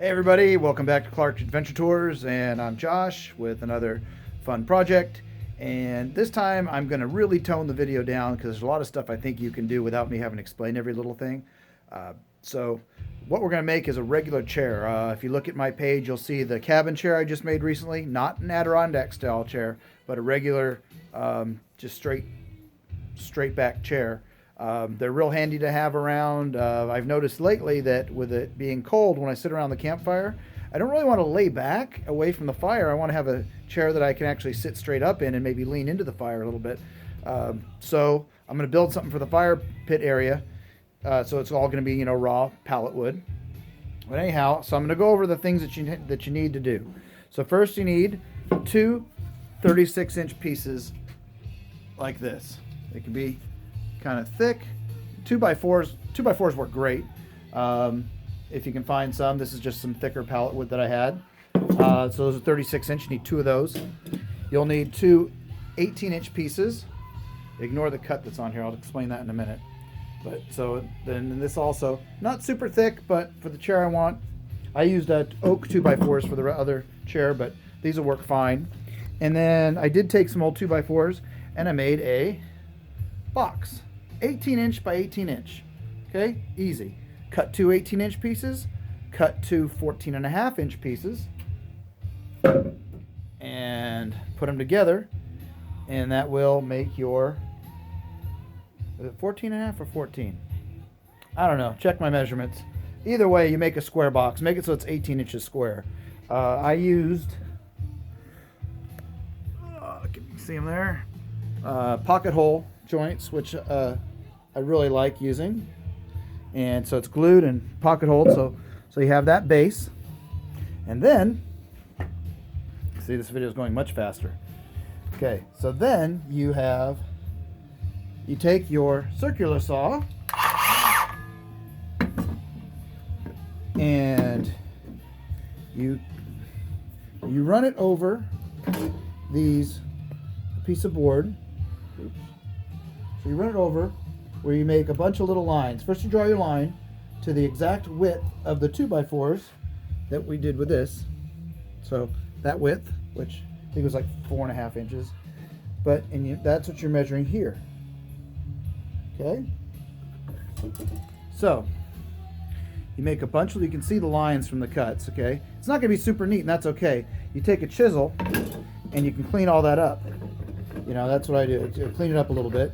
Hey everybody, welcome back to Clark's Adventure Tours, and I'm Josh with another fun project. And this time I'm going to really tone the video down because there's a lot of stuff I think you can do without me having to explain every little thing. So what we're going to make is a regular chair. If you look at my page, you'll see the cabin chair I just made recently, not an Adirondack style chair, but a regular, just straight back chair. They're real handy to have around. I've noticed lately that with it being cold, when I sit around the campfire, I don't really want to lay back away from the fire. I want to have a chair that I can actually sit straight up in and maybe lean into the fire a little bit. So I'm going to build something for the fire pit area. So it's all going to be, raw pallet wood. But anyhow, so I'm going to go over the things that you need to do. So first you need two 36-inch pieces like this. They can be kind of thick. 2x4s work great. If you can find some, this is just some thicker pallet wood that I had. So those are 36-inch. You need two of those. You'll need two 18-inch pieces. Ignore the cut that's on here. I'll explain that in a minute. But so then this also not super thick, but for the chair I want, I used oak 2x4s for the other chair, but these will work fine. And then I did take some old 2x4s and I made a box. 18-inch by 18-inch. Okay, easy. Cut two 18-inch pieces, cut two 14.5-inch pieces, and put them together, and that will make your, is it 14.5 or 14? I don't know. Check my measurements. Either way, you make a square box. Make it so it's 18 inches square. I used, can you see them there? Pocket hole joints, which I really like using, and so it's glued and pocket holed, so you have that base. And then see, this video is going much faster. Okay, so then you take your circular saw and you run it over these piece of board. Oops. So you run it over where you make a bunch of little lines. First you draw your line to the exact width of the 2x4s that we did with this. So that width, which I think was like 4.5 inches, but that's what you're measuring here. Okay. So you make a bunch of, you can see the lines from the cuts. Okay. It's not going to be super neat, and that's okay. You take a chisel and you can clean all that up. That's what I do. Clean it up a little bit.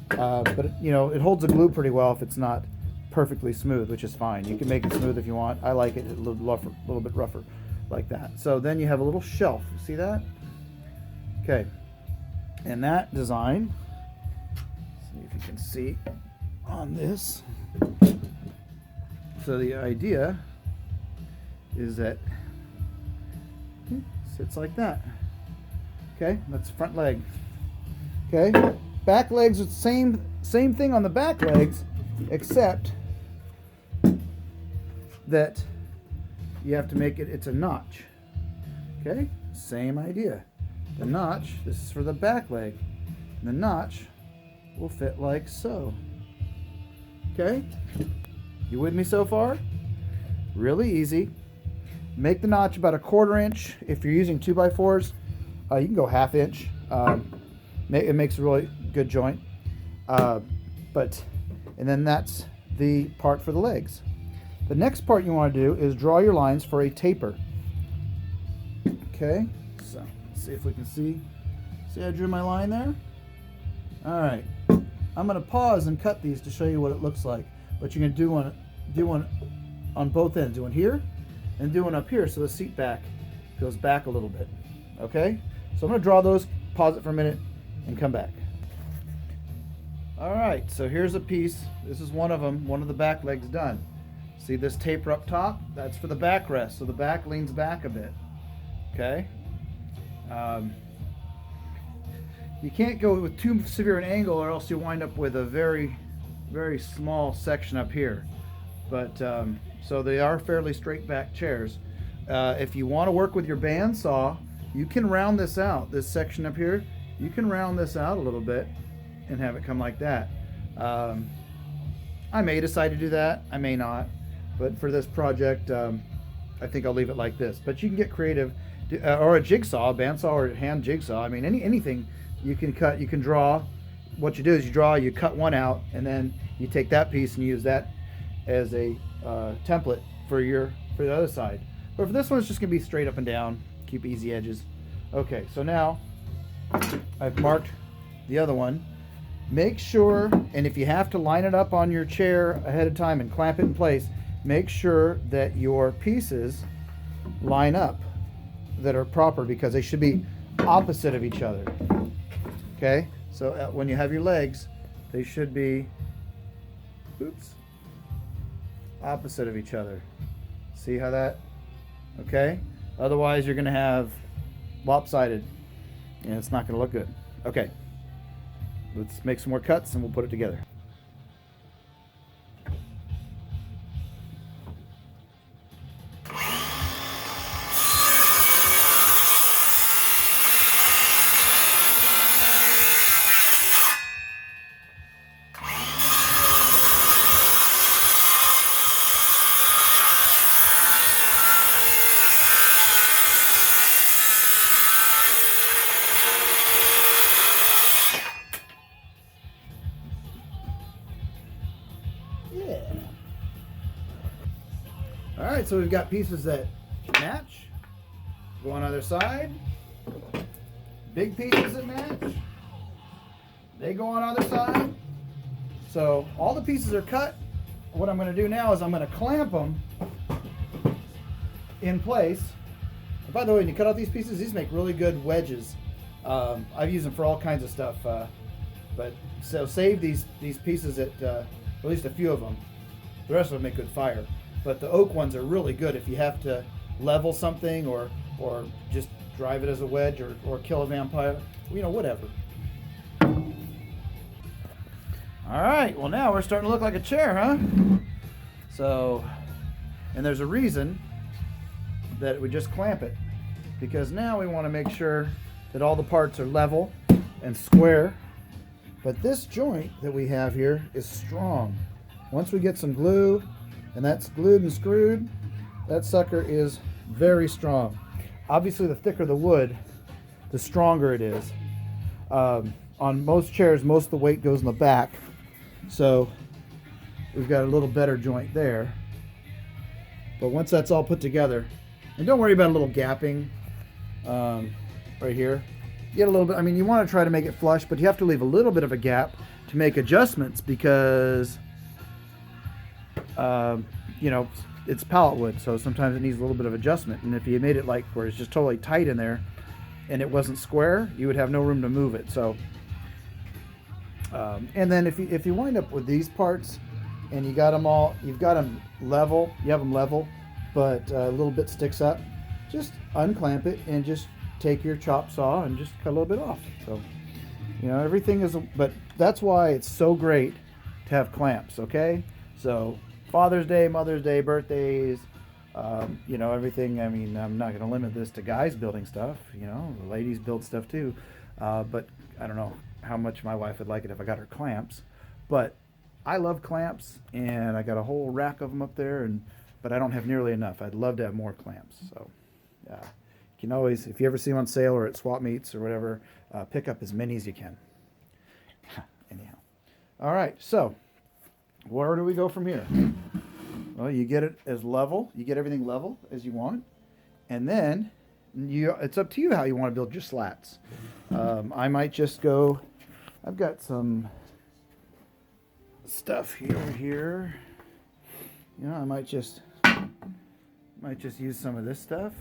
But it holds the glue pretty well if it's not perfectly smooth, which is fine. You can make it smooth if you want. I like it a little bit rougher like that. So then you have a little shelf. See that? Okay. And that design, see if you can see on this. So the idea is that it sits like that. Okay, that's front leg. Okay, back legs are the same thing on the back legs, except that you have to make it's a notch. Okay, same idea. The notch, this is for the back leg. And the notch will fit like so. Okay, you with me so far? Really easy. Make the notch about 1/4 inch. If you're using 2x4s, you can go 1/2 inch. It makes a really good joint. And then that's the part for the legs. The next part you want to do is draw your lines for a taper. Okay, so let's see if we can see. See, I drew my line there? All right, I'm going to pause and cut these to show you what it looks like. But you're going to do one on both ends. Do one here and do one up here, so the seat back goes back a little bit. Okay, so I'm going to draw those, pause it for a minute, and come back. All right, so here's a piece. This is one of them, one of the back legs done. See this taper up top? That's for the backrest, so the back leans back a bit. Okay. You can't go with too severe an angle, or else you'll wind up with a very, very small section up here. But so they are fairly straight back chairs. If you want to work with your bandsaw, you can round this out. This section up here, you can round this out a little bit and have it come like that. I may decide to do that. I may not. But for this project, I think I'll leave it like this. But you can get creative, or a jigsaw, a bandsaw, or a hand jigsaw. I mean, anything you can cut, you can draw. What you do is you cut one out, and then you take that piece and use that as a template for the other side. But for this one, it's just gonna be straight up and down. Keep easy edges. Okay, so now I've marked the other one. Make sure, and if you have to line it up on your chair ahead of time and clamp it in place, make sure that your pieces line up that are proper, because they should be opposite of each other. Okay, so when you have your legs, they should be, opposite of each other. See how that, okay? Otherwise you're gonna have lopsided and it's not gonna look good. Okay, let's make some more cuts and we'll put it together. Yeah. All right, so we've got pieces that match. Go on either side. Big pieces that match. They go on either side. So all the pieces are cut. What I'm going to do now is I'm going to clamp them in place. And by the way, when you cut out these pieces, these make really good wedges. I've used them for all kinds of stuff. But so save these pieces at least a few of them. The rest of them make good fire. But the oak ones are really good if you have to level something or just drive it as a wedge or kill a vampire, you know, whatever. All right, well now we're starting to look like a chair, huh? So, and there's a reason that we just clamp it, because now we want to make sure that all the parts are level and square. But this joint that we have here is strong. Once we get some glue, and that's glued and screwed, that sucker is very strong. Obviously, the thicker the wood, the stronger it is. On most chairs, most of the weight goes in the back. So we've got a little better joint there. But once that's all put together, and don't worry about a little gapping right here. You get a little bit, I mean, you want to try to make it flush, but you have to leave a little bit of a gap to make adjustments, because you know, it's pallet wood, so sometimes it needs a little bit of adjustment. And if you made it like where it's just totally tight in there and it wasn't square, you would have no room to move it. So and then if you wind up with these parts and you've got them level, but a little bit sticks up, just unclamp it and just take your chop saw and just cut a little bit off. So, you know, everything is, but that's why it's so great to have clamps, okay? So Father's Day, Mother's Day, birthdays, you know, everything. I mean, I'm not going to limit this to guys building stuff, you know, the ladies build stuff too. But I don't know how much my wife would like it if I got her clamps, but I love clamps, and I got a whole rack of them up there, but I don't have nearly enough. I'd love to have more clamps. So you can always, if you ever see them on sale or at swap meets or whatever, pick up as many as you can. Anyhow, all right, so where do we go from here? Well, you get it as level, you get everything level as you want, and then it's up to you how you want to build your slats. I might just go, I've got some stuff here. You know, I might just use some of this stuff.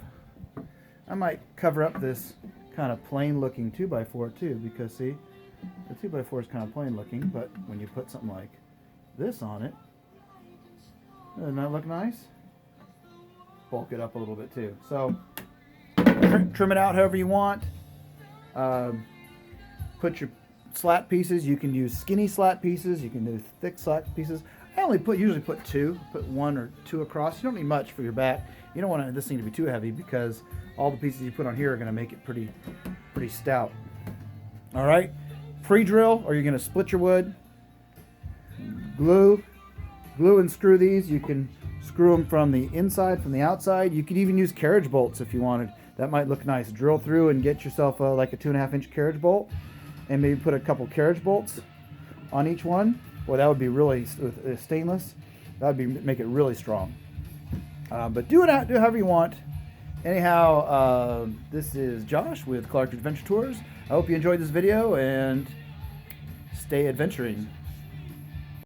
I might cover up this kind of plain looking 2x4 too, because see, the 2x4 is kind of plain looking, but when you put something like this on it, doesn't that look nice? Bulk it up a little bit too. So trim it out however you want. Put your slat pieces. You can use skinny slat pieces. You can do thick slat pieces. I usually put two. Put one or two across. You don't need much for your back. You don't want this thing to be too heavy, because all the pieces you put on here are going to make it pretty stout. All right. Pre-drill, or you're going to split your wood. Glue and screw these. You can screw them from the inside, from the outside. You could even use carriage bolts if you wanted. That might look nice. Drill through and get yourself like a 2.5-inch carriage bolt, and maybe put a couple carriage bolts on each one. Boy, that would be really, with stainless, that would be make it really strong. But do however you want. Anyhow, this is Josh with Clark Adventure Tours. I hope you enjoyed this video, and stay adventuring.